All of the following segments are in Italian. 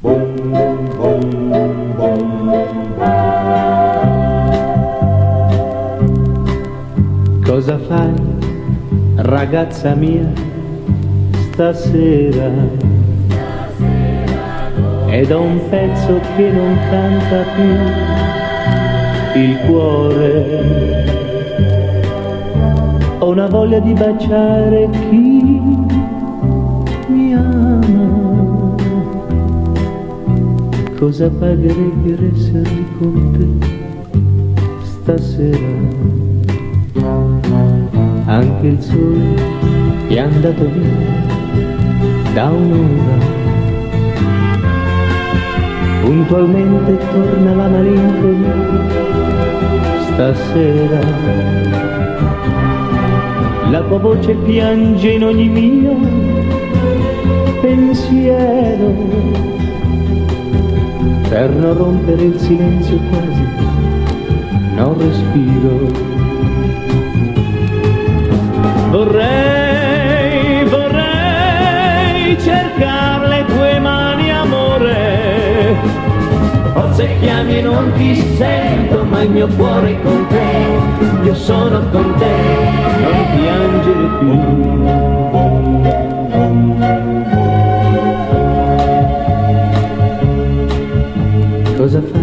Bom, bom, bom, bom. Cosa fai, ragazza mia, stasera? È da un pezzo che non canta più il cuore. Ho una voglia di baciare chi mi ama. Cosa pagherei per essere con te stasera? Anche il sole è andato via da un'ora. Puntualmente torna la malinconia stasera. La tua voce piange in ogni mio pensiero. Per non rompere il silenzio quasi non respiro. Vorrei cercare le tue mani, amore. Forse chiami e non ti sento, ma il mio cuore è con te. Io sono con te, non piangere più. Cosa fa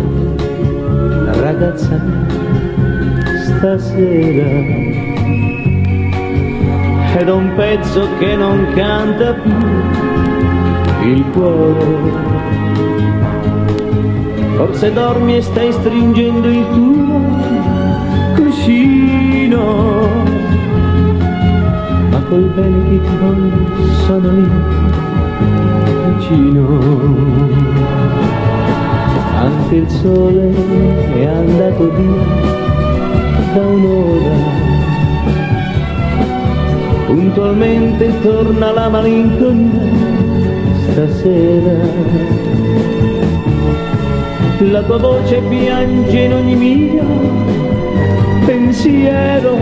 la ragazza stasera? È da un pezzo che non canta più il cuore. Forse dormi e stai stringendo il tuo cuscino, ma col bene che ti voglio sono lì vicino. Anche il sole è andato via da un'ora. Puntualmente torna la malinconia stasera. La tua voce piange in ogni mio pensiero.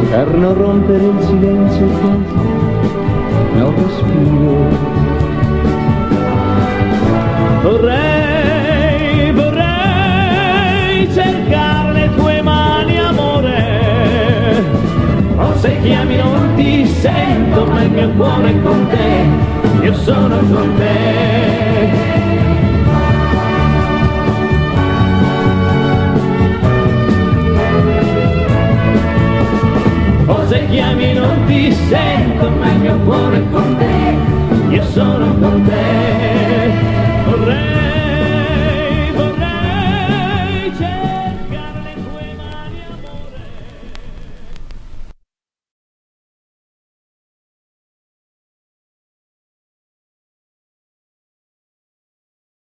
Per non rompere il silenzio quasi non respiro. Vorrei cercare le tue mani, amore. Se chiami non ti sento, ma il mio cuore è con te, io sono con te. O se chiami non ti sento, ma il mio cuore è con te.